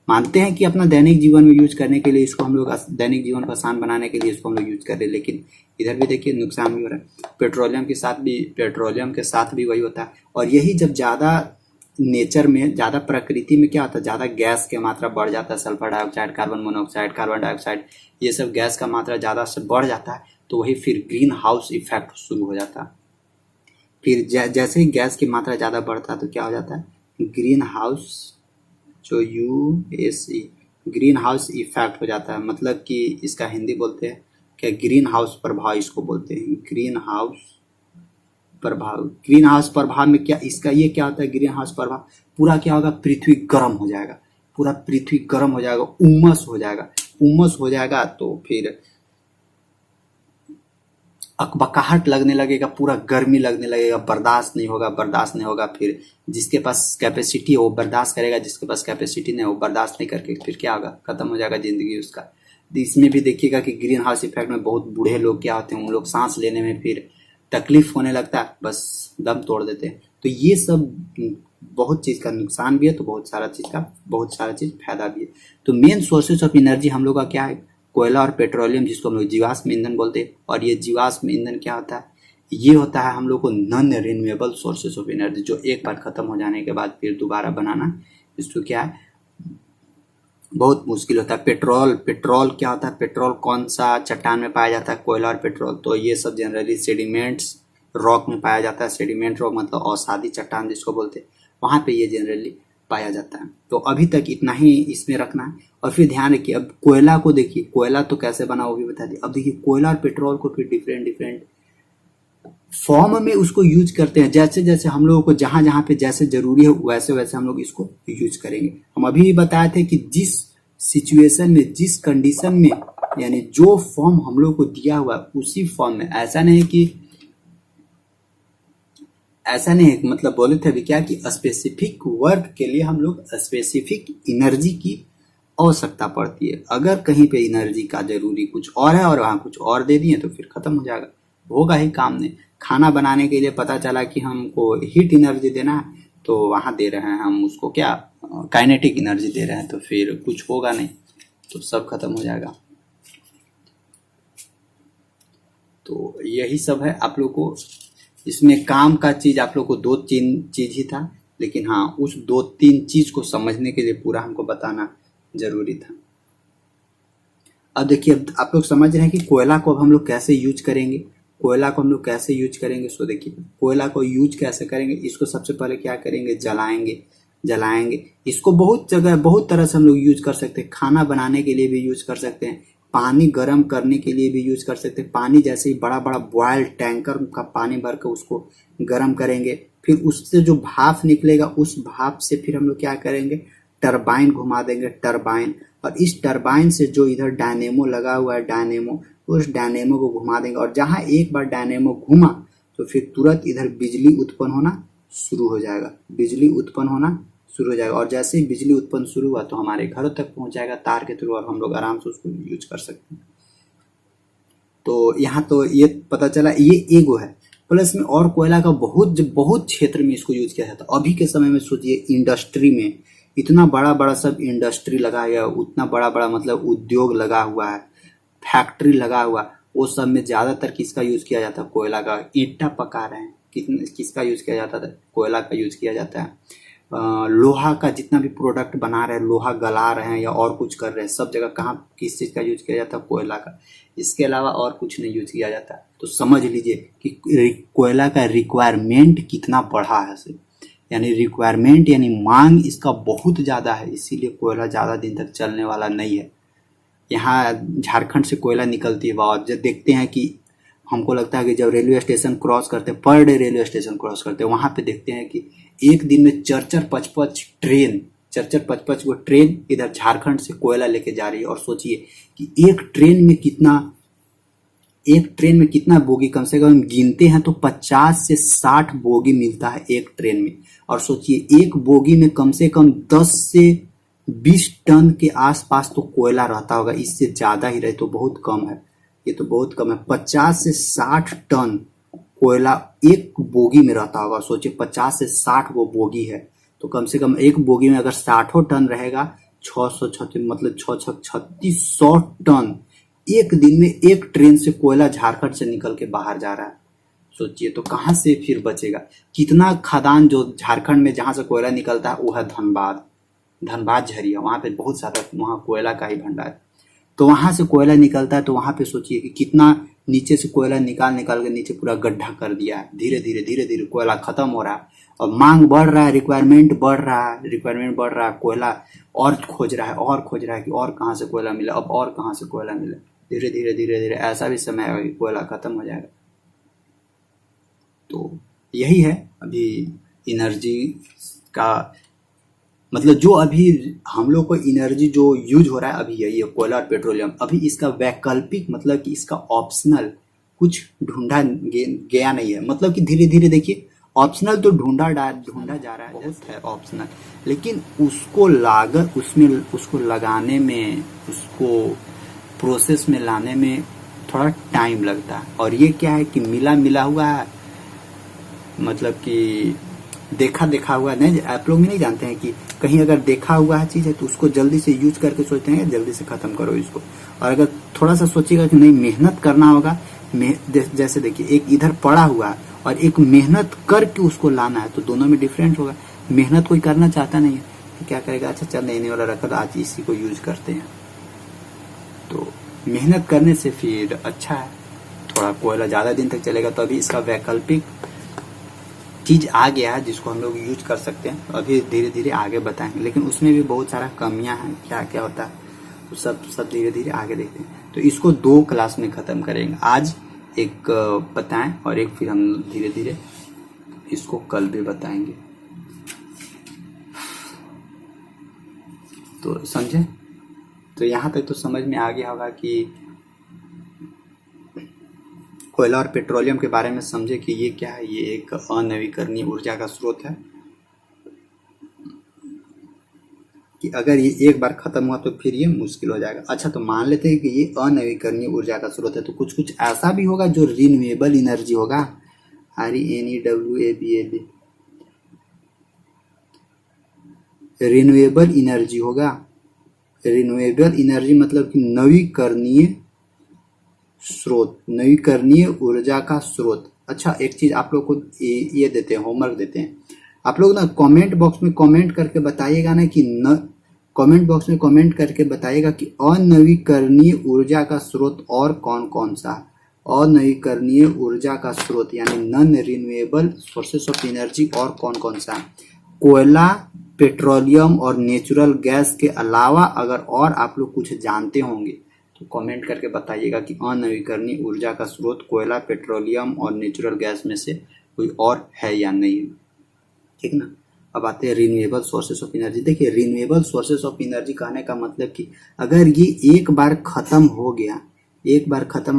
मानते हैं कि अपना दैनिक जीवन में यूज करने के लिए इसको हम लोग, दैनिक जीवन को आसान बनाने के लिए इसको हम लोग यूज कर रहे हैं, लेकिन इधर भी देखिए नुकसान भी हो रहा है। पेट्रोलियम के साथ भी वही होता है। और यही जब ज्यादा नेचर में, ज्यादा प्रकृति में क्या होता है, ज्यादा गैस की मात्रा बढ़ जाता है, sulphur dioxide, carbon monoxide, carbon dioxide, ये सब गैस का मात्रा ज्यादा से बढ़ जाता है, तो वही फिर ग्रीन हाउस इफेक्ट शुरू हो जाता है। फिर जैसे ही गैस की मात्रा ज्यादा बढ़ता है तो क्या हो जाता है? ग्रीन हाउस, जो USE, ग्रीन हाउस इफेक्ट हो जाता है। मतलब कि इसका हिंदी बोलते हैं क्या? ग्रीन हाउस प्रभाव इसको बोलते हैं, ग्रीन हाउस प्रभाव। ग्रीन हाउस प्रभाव में क्या, इसका ये क्या होता है? ग्रीन हाउस प्रभाव पूरा क्या होगा? पृथ्वी गर्म हो जाएगा, पूरा पृथ्वी गर्म हो जाएगा, उमस हो जाएगा। उमस हो जाएगा तो फिर अकबकाहट लगने लगेगा, पूरा गर्मी लगने लगेगा, बर्दाश्त नहीं होगा। फिर जिसके पास कैपेसिटी है वो बर्दाश्त करेगा, जिसके पास कैपेसिटी नहीं वो बर्दाश्त नहीं करके फिर क्या होगा? खत्म हो जाएगा जिंदगी उसका। इसमें भी देखिएगा कि ग्रीन हाउस इफेक्ट में बहुत बूढ़े लोग क्या होते हैं, उन लोग सांस लेने में फिर तकलीफ होने लगता है, बस दम तोड़ देते हैं। तो ये सब बहुत चीज का नुकसान भी है, तो बहुत सारा चीज फायदा भी है। तो मेन सोर्सेस ऑफ एनर्जी हम लोग का क्या है? कोयला और पेट्रोलियम, जिसको हम लोग जीवाश्म ईंधन बोलते हैं। और ये जीवाश्म ईंधन क्या होता है? ये होता है हम लोग को non renewable sources of energy, जो एक बार खत्म हो जाने के बाद फिर दोबारा बनाना इसको क्या है? बहुत मुश्किल होता है। पेट्रोल क्या होता है? पेट्रोल कौन सा चट्टान में पाया जाता है? कोयला और पेट्रोल। तो ये सब जनरली सेडिमेंट्स रॉक में पाया जाता है। सेडिमेंट रॉक मतलब अवसादी चट्टान जिसको बोलते हैं, वहां पे ये जनरली पाया जाता है। तो अभी तक इतना ही इसमें रखना है। और फिर ध्यान रखिए, अब कोयला को देखिए, कोयला तो कैसे बना वो भी बता दिए। अब देखिए कोयला और पेट्रोल को फिर डिफरेंट डिफरेंट फॉर्म में उसको यूज करते हैं। जैसे जैसे हम लोगों को जहां जहां पे जैसे जरूरी है वैसे वैसे हम लोग इसको यूज करेंगे। हम अभी भी बताए थे कि जिस सिचुएशन में, जिस कंडीशन में, यानी जो फॉर्म हम लोग को दिया हुआ है उसी फॉर्म में, ऐसा नहीं है मतलब बोले थे अभी क्या कि स्पेसिफिक वर्क के लिए हम लोग स्पेसिफिक एनर्जी की आवश्यकता पड़ती है। अगर कहीं पे एनर्जी का जरूरी कुछ और है और वहां कुछ और दे दिए तो फिर खत्म हो जाएगा, होगा ही काम नहीं। खाना बनाने के लिए पता चला कि हमको हीट एनर्जी देना है, तो वहां दे रहे हैं हम उसको क्या, काइनेटिक एनर्जी दे रहे हैं, तो फिर कुछ होगा नहीं, तो सब खत्म हो जाएगा। तो यही सब है। आप लोग को इसमें काम का चीज आप लोग को 2-3 चीज ही था, लेकिन हाँ उस 2-3 चीज को समझने के लिए पूरा हमको बताना जरूरी था। अब देखिए, अब आप लोग समझ रहे हैं कि कोयला को अब हम लोग कैसे यूज करेंगे। सो देखिए कोयला को यूज कैसे करेंगे। इसको सबसे पहले क्या करेंगे? जलाएंगे। इसको बहुत जगह बहुत तरह से हम लोग यूज कर सकते हैं। खाना बनाने के लिए भी यूज कर सकते हैं, पानी गर्म करने के लिए भी यूज कर सकते हैं। पानी जैसे ही बड़ा बड़ा बॉयल टैंकर का पानी भर कर उसको गर्म करेंगे, फिर उससे जो भाप निकलेगा उस भाप से फिर हम लोग क्या करेंगे? टरबाइन घुमा देंगे, टरबाइन। और इस टरबाइन से जो इधर डायनेमो लगा हुआ है, उस डायनेमो को घुमा देंगे। और जहां एक बार डायनेमो घुमा तो फिर तुरंत इधर बिजली उत्पन्न होना शुरू हो जाएगा। और जैसे ही बिजली उत्पन्न शुरू हुआ तो हमारे घरों तक पहुंच जाएगा तार के थ्रू, और हम लोग आराम से उसको यूज कर सकते हैं। तो यहाँ तो ये पता चला, ये एगो है। प्लस में और कोयला का बहुत क्षेत्र में इसको यूज किया जाता है। अभी के समय में सोचिए, इंडस्ट्री में इतना बड़ा बड़ा सब इंडस्ट्री लगा है, उतना बड़ा बड़ा मतलब उद्योग लगा हुआ है, फैक्ट्री लगा हुआ, वो सब में ज्यादातर किसका यूज किया जाता है? कोयला का। ईंटा पका रहे हैं, किसका यूज किया जाता है? कोयला का यूज किया जाता है। लोहा का जितना भी प्रोडक्ट बना रहे हैं, लोहा गला रहे हैं या और कुछ कर रहे हैं, सब जगह कहाँ किस चीज का यूज किया जाता है? कोयला का। इसके अलावा और कुछ नहीं यूज किया जाता। तो समझ लीजिए कि कोयला का रिक्वायरमेंट कितना बढ़ा है। यानी रिक्वायरमेंट यानी मांग इसका बहुत ज्यादा है, इसीलिए कोयला ज्यादा दिन तक चलने वाला नहीं है। यहाँ झारखंड से कोयला निकलती है और जब देखते हैं कि हमको लगता है कि जब रेलवे स्टेशन क्रॉस करते हैं, per day railway station cross करते हैं, वहां पे देखते हैं कि एक दिन में चर पच पच वो ट्रेन इधर झारखंड से कोयला लेके जा रही है। और सोचिए कि एक ट्रेन में कितना बोगी, कम से कम गिनते हैं तो 50 से 60 बोगी मिलता है एक ट्रेन में। और सोचिए एक बोगी में कम से कम 10 से 20 टन के आसपास तो कोयला रहता होगा, इससे ज्यादा ही रहे तो बहुत कम है, ये तो बहुत कम है। 50 से 60 टन कोयला एक बोगी में रहता होगा। सोचिए 50 से 60 वो बोगी है, तो कम से कम एक बोगी में अगर 60 टन रहेगा, 636 मतलब 3600 टन एक दिन में एक ट्रेन से कोयला झारखंड से निकल के बाहर जा रहा है। सोचिए तो कहां से फिर बचेगा। कितना खदान जो झारखंड में जहां से कोयला निकलता है वो है धनबाद झरिया, वहां पे बहुत ज्यादा वहां कोयला का ही भंडार है। तो वहां से कोयला निकलता है, तो वहां पे सोचिए कि कितना नीचे से कोयला निकाल के नीचे पूरा गड्ढा कर दिया है। धीरे धीरे कोयला खत्म हो रहा है और मांग बढ़ रहा है, रिक्वायरमेंट बढ़ रहा है, कोयला और खोज रहा है कि और कहाँ से कोयला मिले, अब और कहाँ से कोयला मिले। धीरे धीरे ऐसा भी समय आएगा कि कोयला खत्म हो जाएगा। तो यही है अभी एनर्जी का मतलब, जो अभी हम लोग को एनर्जी जो यूज हो रहा है अभी यही है, कोयला और पेट्रोलियम। अभी इसका वैकल्पिक मतलब कि इसका ऑप्शनल कुछ ढूंढा गया नहीं है। मतलब कि धीरे धीरे देखिए ऑप्शनल तो ढूंढा जा रहा है, बहुत है ऑप्शनल, लेकिन उसको लगाने में, उसको प्रोसेस में लाने में थोड़ा टाइम लगता है। और ये क्या है कि मिला हुआ है, मतलब कि देखा हुआ नहीं। आप लोग नहीं जानते हैं कि कहीं अगर देखा हुआ है चीज है तो उसको जल्दी से यूज करके सोचते हैं जल्दी से खत्म करो इसको। और अगर थोड़ा सा सोचिएगा कि नहीं मेहनत करना होगा, जैसे देखिए एक इधर पड़ा हुआ है और एक मेहनत करके उसको लाना है, तो दोनों में डिफरेंट होगा। मेहनत कोई करना चाहता नहीं है तो क्या करेगा, अच्छा चल नहीं वाला रखा, आज इसी को यूज करते हैं। तो मेहनत करने से फिर अच्छा है, थोड़ा कोयला ज्यादा दिन तक चलेगा। तो अभी इसका वैकल्पिक चीज आ गया है जिसको हम लोग यूज कर सकते हैं। तो अभी धीरे धीरे आगे बताएंगे, लेकिन उसमें भी बहुत सारा कमियां हैं, क्या क्या होता है तो सब धीरे धीरे आगे देखते हैं। तो इसको 2 क्लास में खत्म करेंगे, आज एक बताएं और एक फिर हम धीरे धीरे इसको कल भी बताएंगे। तो समझे, तो यहाँ तक तो समझ में आ गया होगा कि कोयला और पेट्रोलियम के बारे में समझे कि ये क्या है। ये एक अनवीकरणीय ऊर्जा का स्रोत है कि अगर ये एक बार खत्म हुआ तो फिर ये मुश्किल हो जाएगा। अच्छा तो मान लेते हैं कि ये अनवीकरणीय ऊर्जा का स्रोत है, तो कुछ ऐसा भी होगा जो रिन्यूएबल एनर्जी होगा, RENEWABLE, रिन्यूएबल एनर्जी होगा। रिन्यूएबल एनर्जी मतलब कि नवीकरणीय ऊर्जा का स्रोत। अच्छा एक चीज आप लोग को ये देते हैं, होमवर्क देते हैं, आप लोग ना कमेंट बॉक्स में कमेंट करके बताइएगा ना कि कमेंट बॉक्स में कमेंट करके बताइएगा कि अनवीकरणीय ऊर्जा का स्रोत और कौन कौन सा। अनवीकरणीय ऊर्जा का स्रोत यानी non renewable sources of energy और कौन कौन सा। कोयला, पेट्रोलियम और नेचुरल गैस के अलावा अगर और आप लोग कुछ जानते होंगे तो कमेंट करके बताइएगा कि अनवीकरणीय ऊर्जा का स्रोत कोयला, पेट्रोलियम और नेचुरल गैस में से कोई और है या नहीं, ठीक ना। अब आते हैं रिन्यूएबल सोर्सेस ऑफ एनर्जी। देखिए रिन्यूएबल सोर्सेस ऑफ एनर्जी कहने का मतलब कि अगर ये एक बार खत्म हो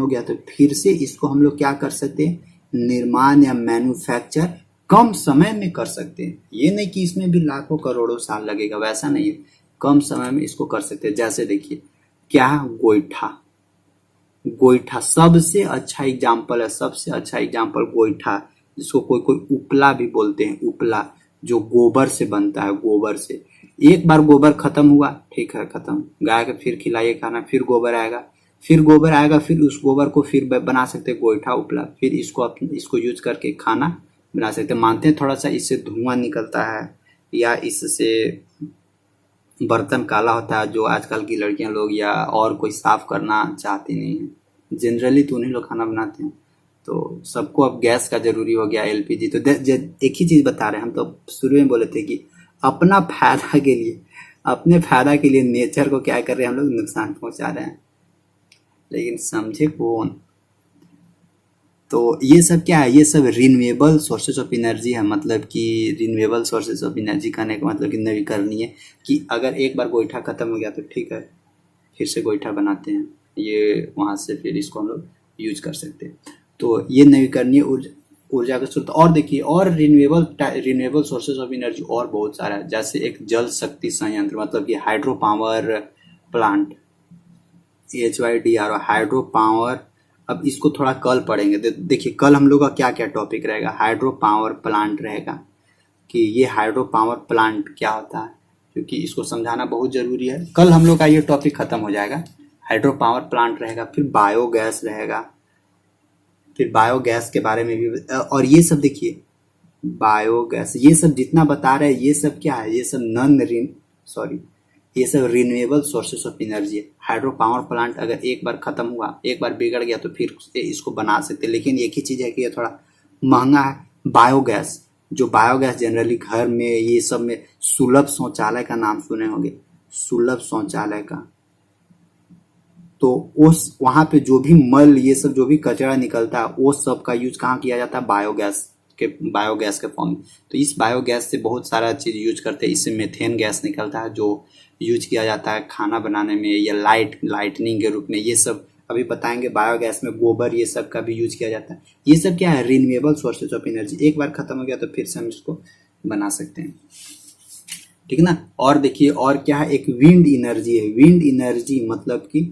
गया तो फिर से इसको हम लोग क्या कर सकते हैं, निर्माण या मैन्युफैक्चर कम समय में कर सकते हैं। ये नहीं कि इसमें भी लाखों करोड़ों साल लगेगा, वैसा नहीं है, कम समय में इसको कर सकते हैं। जैसे देखिए क्या, गोईठा सबसे अच्छा एग्जाम्पल है, सबसे अच्छा एग्जाम्पल गोईठा, जिसको कोई उपला भी बोलते हैं, उपला जो गोबर से बनता है। गोबर से एक बार गोबर खत्म हुआ, ठीक है खत्म, गाय के फिर खिलाइए खाना, फिर गोबर आएगा, फिर उस गोबर को फिर बना सकते हैं गोईठा, उपला, फिर इसको यूज करके खाना बना सकते हैं। मानते हैं थोड़ा सा इससे धुआं निकलता है या इससे बर्तन काला होता है, जो आजकल की लड़कियां लोग या और कोई साफ करना चाहती नहीं है, जनरली तो उन्हीं लोग खाना बनाते हैं। तो सबको अब गैस का जरूरी हो गया, LPG। तो एक ही चीज बता रहे हैं, हम तो शुरू में बोले थे कि अपने फायदा के लिए नेचर को क्या कर रहे हैं हम लोग, नुकसान पहुंचा रहे हैं, लेकिन समझे कौन। तो ये सब क्या है, ये सब रिन्यूएबल सोर्सेज ऑफ एनर्जी है। मतलब कि रिन्यूएबल सोर्सेज ऑफ एनर्जी कहने का मतलब कि नवीकरणीय, कि अगर एक बार गोईठा खत्म हो गया तो ठीक है, फिर से गोईठा बनाते हैं, ये वहाँ से फिर इसको हम लोग यूज कर सकते हैं। तो ये नवीकरणीय ऊर्जा का स्रोत। और देखिए, और रिन्यूएबल सोर्सेज ऑफ एनर्जी और बहुत सारा है, जैसे एक जल शक्ति संयंत्र, मतलब कि hydro power plant, HYDRO, hydro power. अब इसको थोड़ा कल पढ़ेंगे। देखिए कल हम लोग का क्या क्या टॉपिक रहेगा, हाइड्रो पावर प्लांट रहेगा, कि ये हाइड्रो पावर प्लांट क्या होता है, क्योंकि इसको समझाना बहुत जरूरी है। कल हम लोग का ये टॉपिक खत्म हो जाएगा, हाइड्रो पावर प्लांट रहेगा, फिर बायोगैस रहेगा, फिर बायोगैस के बारे में भी। और ये सब देखिए, बायोगैस, ये सब जितना बता रहे हैं ये सब क्या है, ये सब ये सब रिन्यूएबल सोर्सेस ऑफ एनर्जी है। हाइड्रो पावर प्लांट अगर एक बार खत्म हुआ, एक बार बिगड़ गया, तो फिर इसको बना सकते हैं, लेकिन एक ही चीज है कि ये थोड़ा महंगा है। बायोगैस, जो बायोगैस जनरली घर में ये सब में, सुलभ शौचालय का नाम सुने होंगे, सुलभ शौचालय का, तो उस वहां पे जो भी मल, ये सब जो भी कचरा निकलता है, वो सब का यूज कहाँ किया जाता है, बायोगैस के फॉर्म में। तो इस बायोगैस से बहुत सारा चीज यूज करते हैं। इससे मेथेन गैस निकलता है, जो यूज किया जाता है खाना बनाने में, या लाइटनिंग के रूप में। ये सब अभी बताएंगे। बायोगैस में गोबर, ये सब का भी यूज किया जाता है। ये सब क्या है, रिन्यूएबल सोर्सेज ऑफ एनर्जी। एक बार खत्म हो गया तो फिर से हम इसको बना सकते हैं, ठीक है ना। और देखिए, और क्या है, एक विंड एनर्जी है। विंड एनर्जी मतलब कि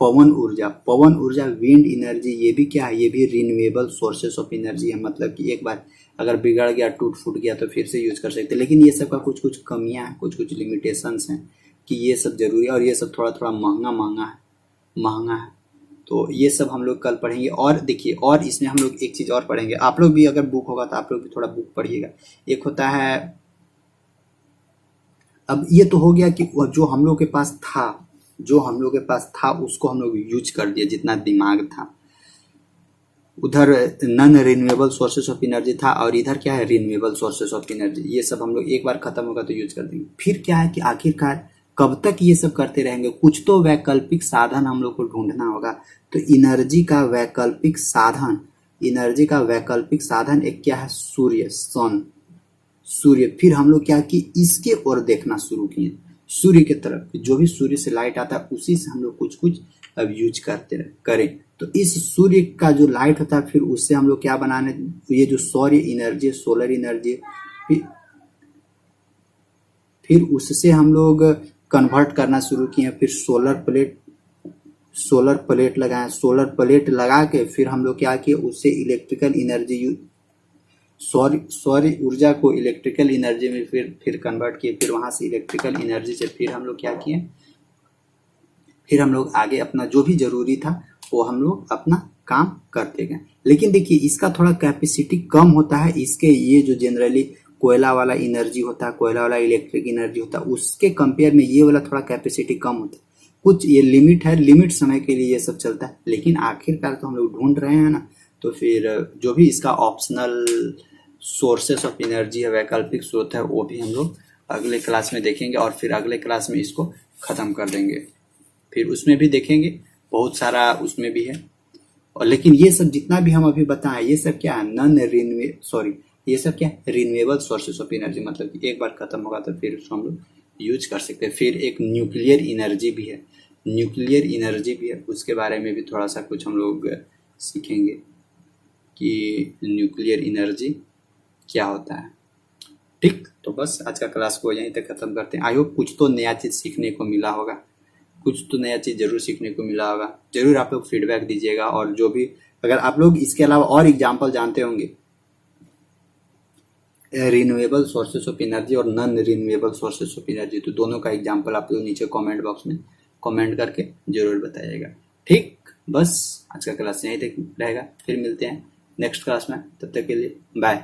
पवन ऊर्जा, विंड एनर्जी, ये भी क्या है, ये भी रिन्यूएबल सोर्सेस ऑफ एनर्जी है। मतलब कि एक बार अगर बिगड़ गया, टूट फूट गया, तो फिर से यूज कर सकते हैं। लेकिन ये सब का कुछ कुछ कमियां हैं, कुछ कुछ लिमिटेशंस हैं, कि ये सब जरूरी है, और ये सब थोड़ा थोड़ा महंगा है। तो ये सब हम लोग कल पढ़ेंगे। और देखिए, और इसमें हम लोग एक चीज और पढ़ेंगे। आप लोग भी अगर बुक होगा तो आप लोग भी थोड़ा बुक पढ़िएगा। एक होता है, अब ये तो हो गया कि जो हम लोग के पास था उसको हम लोग यूज कर दिया, जितना दिमाग था। उधर non renewable sources of energy था, और इधर क्या है, रिन्यूएबल सोर्सेस ऑफ एनर्जी। ये सब हम लोग एक बार खत्म होगा तो यूज कर देंगे। फिर क्या है कि आखिरकार कब तक ये सब करते रहेंगे, कुछ तो वैकल्पिक साधन हम लोग को ढूंढना होगा। तो एनर्जी का वैकल्पिक साधन एक क्या है, सूर्य। फिर हम लोग क्या कि इसके ओर देखना शुरू किए, सूर्य की तरफ। जो भी सूर्य से लाइट आता है उसी से हम लोग कुछ कुछ अब यूज करें। तो इस सूर्य का जो लाइट होता है, फिर उससे हम लोग क्या बनाने, ये जो सौर एनर्जी, सोलर एनर्जी, फिर उससे हम लोग कन्वर्ट करना शुरू किए। फिर सोलर प्लेट लगाए, सोलर प्लेट लगा के फिर हम लोग क्या किए, उससे इलेक्ट्रिकल एनर्जी, सौर ऊर्जा को इलेक्ट्रिकल एनर्जी में फिर कन्वर्ट किए। फिर वहां से इलेक्ट्रिकल एनर्जी से फिर हम लोग क्या किए, फिर हम लोग आगे अपना जो भी जरूरी था वो हम लोग अपना काम करते गए। लेकिन देखिए, इसका थोड़ा कैपेसिटी कम होता है। इसके ये जो जनरली कोयला वाला एनर्जी होता है, कोयला वाला इलेक्ट्रिक एनर्जी होता है, उसके कंपेयर में ये वाला थोड़ा कैपेसिटी कम होता है। कुछ ये लिमिट है, लिमिट समय के लिए ये सब चलता है। लेकिन आखिरकार तो हम लोग ढूंढ रहे हैं ना, तो फिर जो भी इसका ऑप्शनल सोर्सेस ऑफ एनर्जी है, वैकल्पिक स्रोत है, वो भी हम लोग अगले क्लास में देखेंगे। और फिर अगले क्लास में इसको खत्म कर देंगे। फिर उसमें भी देखेंगे, बहुत सारा उसमें भी है। और लेकिन ये सब जितना भी हम अभी बताएं, ये सब क्या है, ये सब क्या है, रिन्यूएबल सोर्सेस ऑफ एनर्जी। मतलब कि एक बार खत्म होगा तो फिर उसको हम लोग यूज कर सकते हैं। फिर एक न्यूक्लियर एनर्जी भी है, उसके बारे में भी थोड़ा सा कुछ हम लोग सीखेंगे कि न्यूक्लियर एनर्जी क्या होता है। ठीक, तो बस आज का क्लास को यहीं तक खत्म करते हैं। आई होप कुछ तो नया चीज सीखने को मिला होगा, जरूर सीखने को मिला होगा। जरूर आप लोग फीडबैक दीजिएगा। और जो भी, अगर आप लोग इसके अलावा और एग्जाम्पल जानते होंगे रिन्यूएबल सोर्सेस ऑफ एनर्जी और non renewable sources of energy, तो दोनों का एग्जाम्पल आप लोग नीचे कमेंट बॉक्स में कमेंट करके जरूर बताइएगा। ठीक, बस आज का क्लास यहीं तक रहेगा। फिर मिलते हैं नेक्स्ट क्लास में, तब तक के लिए बाय।